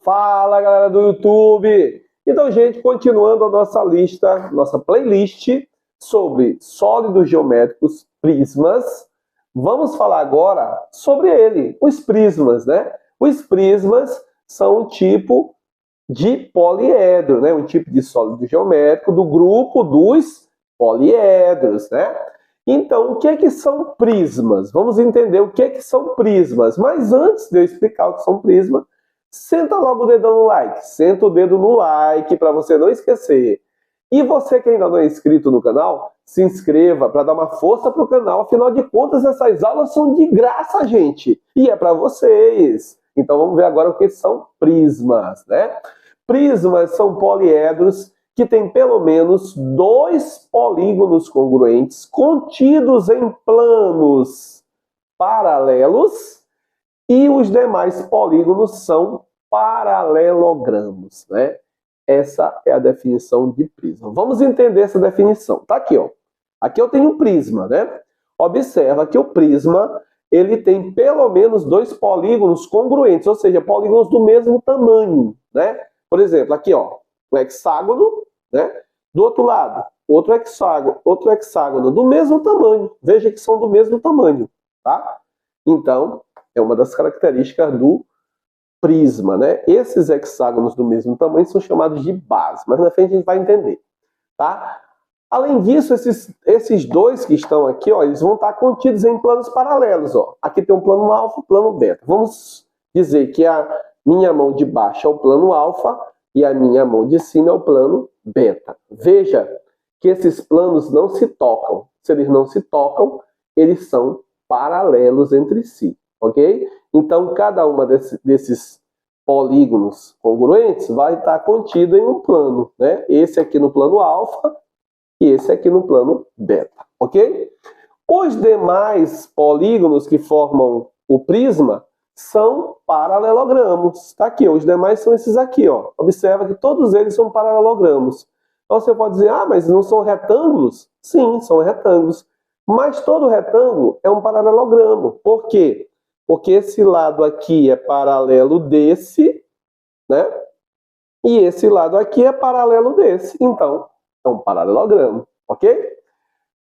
Fala, galera do YouTube! Então, gente, continuando a nossa lista, nossa playlist sobre sólidos geométricos, prismas, vamos falar agora sobre ele, os prismas, né? Os prismas são um tipo de poliedro, né? Um tipo de sólido geométrico do grupo dos poliedros, né? Então, o que são prismas? Vamos entender o que são prismas. Mas antes de eu explicar o que são prismas, senta logo o dedão no like. Senta o dedo no like para você não esquecer. E você que ainda não é inscrito no canal, se inscreva para dar uma força para o canal. Afinal de contas, essas aulas são de graça, gente. E é para vocês. Então, vamos ver agora o que são prismas, né? Prismas são poliedros que têm pelo menos dois polígonos congruentes contidos em planos paralelos e os demais polígonos são paralelogramos, né? Essa é a definição de prisma. Vamos entender essa definição. Tá aqui, ó. Aqui eu tenho um prisma, né? Observa que o prisma, ele tem pelo menos dois polígonos congruentes, ou seja, polígonos do mesmo tamanho, né? Por exemplo, aqui, ó, um hexágono, né? Do outro lado, outro hexágono do mesmo tamanho. Veja que são do mesmo tamanho, tá? Então, é uma das características do prisma, né? Esses hexágonos do mesmo tamanho são chamados de base, mas na frente a gente vai entender, tá? Além disso, esses dois que estão aqui, ó, eles vão estar contidos em planos paralelos, ó. Aqui tem um plano alfa, plano beta. Vamos dizer que a minha mão de baixo é o plano alfa e a minha mão de cima é o plano beta. Veja que esses planos não se tocam. Se eles não se tocam, eles são paralelos entre si, ok? Então, cada uma desses polígonos congruentes vai estar contido em um plano, né? Esse aqui no plano alfa e esse aqui no plano beta, ok? Os demais polígonos que formam o prisma são paralelogramos. Está aqui, ó, os demais são esses aqui, ó. Observa que todos eles são paralelogramos. Então você pode dizer, ah, mas não são retângulos? Sim, são retângulos. Mas todo retângulo é um paralelogramo. Por quê? Porque esse lado aqui é paralelo desse, né? E esse lado aqui é paralelo desse. Então, é um paralelogramo, ok?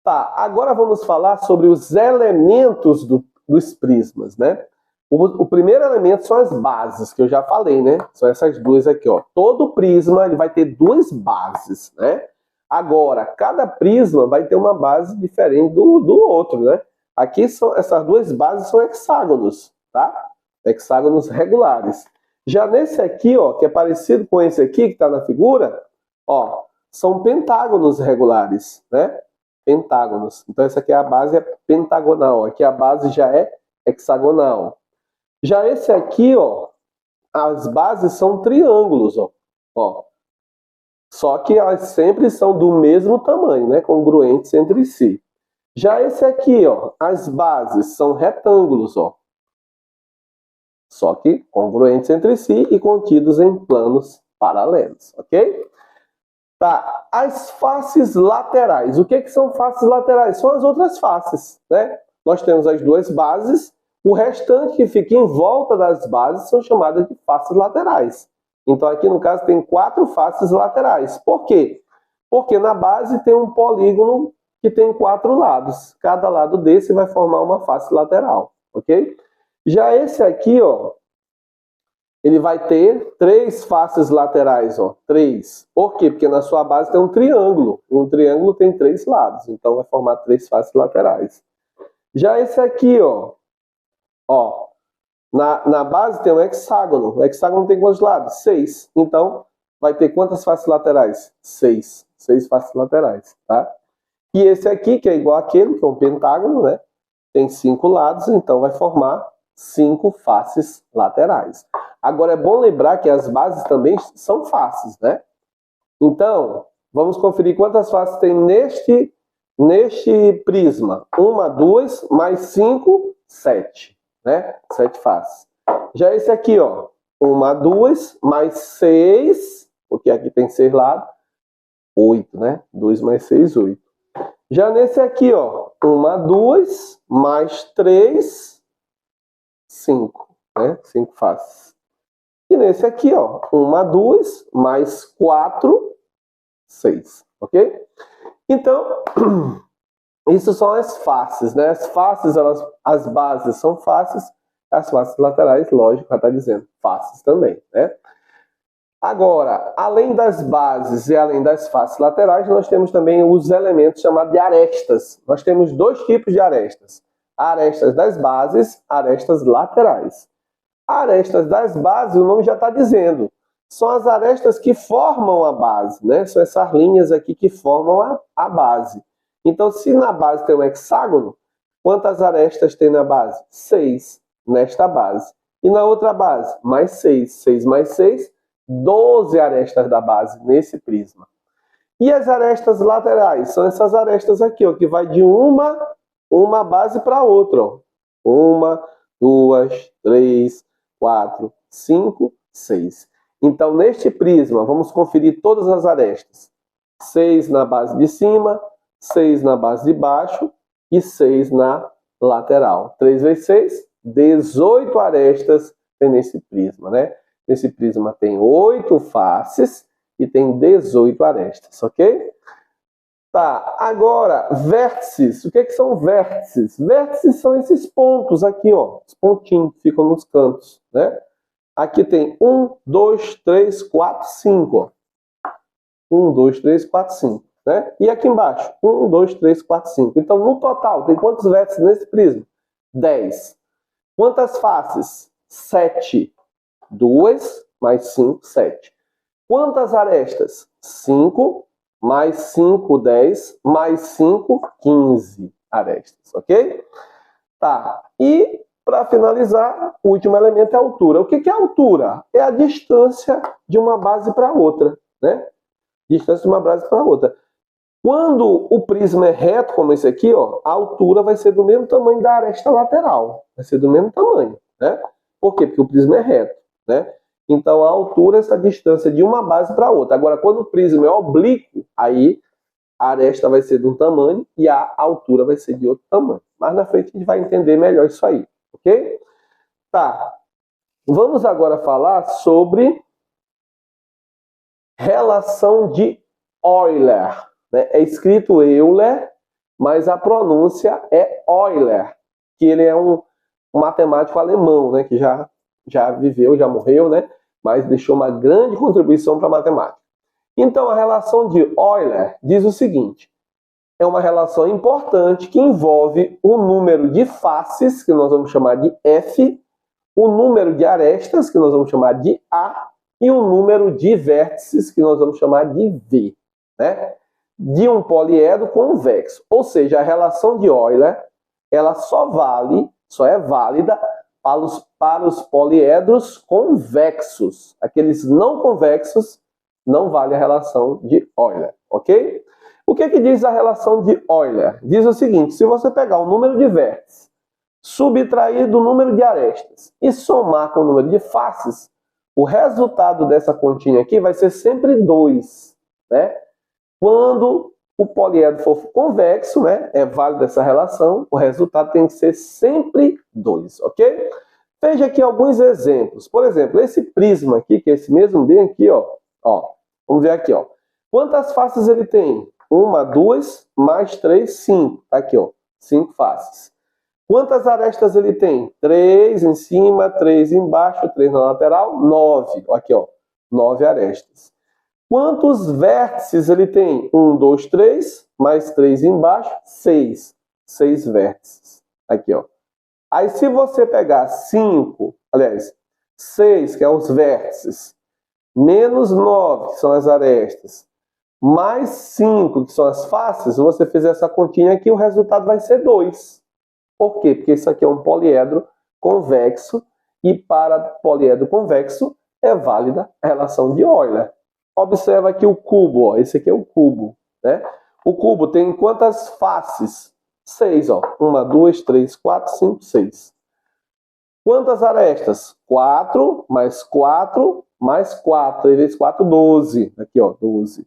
Tá, agora vamos falar sobre os elementos dos prismas, né? O primeiro elemento são as bases, que eu já falei, né? São essas duas aqui, ó. Todo prisma ele vai ter duas bases, né? Agora, cada prisma vai ter uma base diferente do outro, né? Aqui essas duas bases são hexágonos, tá? Hexágonos regulares. Já nesse aqui, ó, que é parecido com esse aqui que está na figura, ó, são pentágonos regulares, né? Pentágonos. Então, essa aqui é a base pentagonal. Aqui a base já é hexagonal. Já esse aqui, ó, as bases são triângulos, ó. Só que elas sempre são do mesmo tamanho, né? Congruentes entre si. Já esse aqui, ó, as bases são retângulos, ó. Só que congruentes entre si e contidos em planos paralelos, ok? Tá, as faces laterais. O que são faces laterais? São as outras faces, né? Nós temos as duas bases, o restante que fica em volta das bases são chamadas de faces laterais. Então aqui no caso tem 4 faces laterais. Por quê? Porque na base tem um polígono que tem 4 lados. Cada lado desse vai formar uma face lateral, ok? Já esse aqui, ó, ele vai ter 3 faces laterais, ó, 3. Por quê? Porque na sua base tem um triângulo, e um triângulo tem 3 lados, então vai formar 3 faces laterais. Já esse aqui, ó, na base tem um hexágono. O hexágono tem quantos lados? 6. Então, vai ter quantas faces laterais? 6. 6 faces laterais, tá? E esse aqui, que é igual àquele, que é um pentágono, né? Tem 5 lados, então vai formar 5 faces laterais. Agora, é bom lembrar que as bases também são faces, né? Então, vamos conferir quantas faces tem neste prisma. 1, 2, mais 5, 7, né? 7 faces. Já esse aqui, ó, 1, 2, mais 6, porque aqui tem 6 lados, 8, né? 2 mais 6, 8. Já nesse aqui, ó, 1, 2, mais 3, 5, né? 5 faces. E nesse aqui, ó, 1, 2, mais 4, 6, ok? Então, isso são as faces, né? As faces, as bases são faces, as faces laterais, lógico, já está dizendo, faces também, né? Agora, além das bases e além das faces laterais, nós temos também os elementos chamados de arestas. Nós temos dois tipos de arestas. Arestas das bases, arestas laterais. Arestas das bases, o nome já está dizendo, são as arestas que formam a base, né? São essas linhas aqui que formam a base. Então, se na base tem um hexágono, quantas arestas tem na base? 6 nesta base. E na outra base? Mais 6. 6 mais 6, 12 arestas da base nesse prisma. E as arestas laterais? São essas arestas aqui, ó, que vai de uma base para outra. Ó. 1, 2, 3, 4, 5, 6. Então, neste prisma, vamos conferir todas as arestas. 6 na base de cima, 6 na base de baixo e 6 na lateral. 3 vezes 6, 18 arestas tem nesse prisma, né? Nesse prisma tem 8 faces e tem 18 arestas, ok? Tá, agora, vértices. O que são vértices? Vértices são esses pontos aqui, ó. Os pontinhos que ficam nos cantos, né? Aqui tem 1, 2, 3, 4, 5, ó. 1, 2, 3, 4, 5, né? E aqui embaixo, 1, 2, 3, 4, 5. Então, no total, tem quantos vértices nesse prisma? 10. Quantas faces? 7. 2 mais 5, 7. Quantas arestas? 5 mais 5, 10, mais 5, 15 arestas, ok? Tá, e para finalizar, o último elemento é a altura. O que é a altura? É a distância de uma base para outra, né? Distância de uma base para outra. Quando o prisma é reto, como esse aqui, ó, a altura vai ser do mesmo tamanho da aresta lateral. Vai ser do mesmo tamanho, né? Por quê? Porque o prisma é reto, né? Então, a altura é essa distância de uma base para outra. Agora, quando o prisma é oblíquo, aí a aresta vai ser de um tamanho e a altura vai ser de outro tamanho. Mas na frente a gente vai entender melhor isso aí, ok? Tá. Vamos agora falar sobre relação de Euler. Né? É escrito Euler, mas a pronúncia é Euler, que ele é um matemático alemão, né? Que já viveu, já morreu, né? Mas deixou uma grande contribuição para a matemática. Então, a relação de Euler diz o seguinte: é uma relação importante que envolve o número de faces, que nós vamos chamar de F, o número de arestas, que nós vamos chamar de A, e o número de vértices, que nós vamos chamar de V, né? De um poliedro convexo. Ou seja, a relação de Euler, ela só é válida para os poliedros convexos. Aqueles não convexos, não vale a relação de Euler, ok? O que diz a relação de Euler? Diz o seguinte: se você pegar o número de vértices, subtrair do número de arestas e somar com o número de faces, o resultado dessa continha aqui vai ser sempre 2, né? Quando o poliedro for convexo, né, é válida essa relação, o resultado tem que ser sempre 2, ok? Veja aqui alguns exemplos. Por exemplo, esse prisma aqui, que é esse mesmo bem aqui, ó. Vamos ver aqui, ó. Quantas faces ele tem? 1, 2, mais 3, 5. Tá aqui, ó. 5 faces. Quantas arestas ele tem? 3 em cima, 3 embaixo, 3 na lateral, 9. Aqui, ó. 9 arestas. Quantos vértices ele tem? 1, 2, 3, mais 3 embaixo, 6. 6 vértices. Aqui, ó. Aí, se você pegar 6, que é os vértices, menos 9, que são as arestas, mais 5, que são as faces, se você fizer essa continha aqui, o resultado vai ser 2. Por quê? Porque isso aqui é um poliedro convexo, e para poliedro convexo é válida a relação de Euler. Observa aqui o cubo, ó. Esse aqui é o cubo, né? O cubo tem quantas faces? 6, ó. 1, 2, 3, 4, 5, 6. Quantas arestas? 4, mais 4, mais 4. 3 vezes 4, 12. Aqui, ó, 12.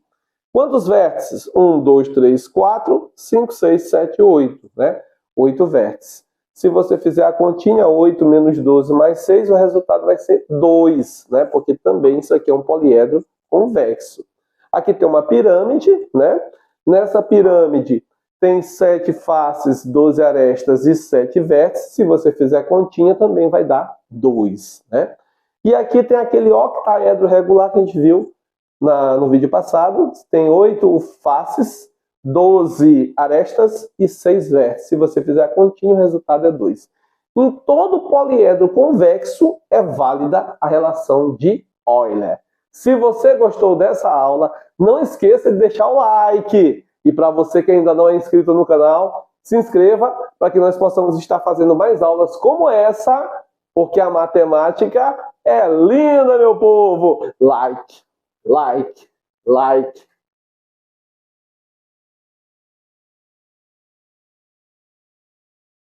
Quantos vértices? 1, 2, 3, 4, 5, 6, 7, 8, né? 8 vértices. Se você fizer a continha, 8 menos 12 mais 6, o resultado vai ser 2, né? Porque também isso aqui é um poliedro convexo. Aqui tem uma pirâmide, né? Nessa pirâmide tem 7 faces, 12 arestas e 7 vértices. Se você fizer a continha, também vai dar 2, né? E aqui tem aquele octaedro regular que a gente viu no vídeo passado. Tem 8 faces, 12 arestas e 6 vértices. Se você fizer a continha, o resultado é 2. Em todo poliedro convexo é válida a relação de Euler. Se você gostou dessa aula, não esqueça de deixar o like. E para você que ainda não é inscrito no canal, se inscreva para que nós possamos estar fazendo mais aulas como essa, porque a matemática é linda, meu povo! Like, like, like.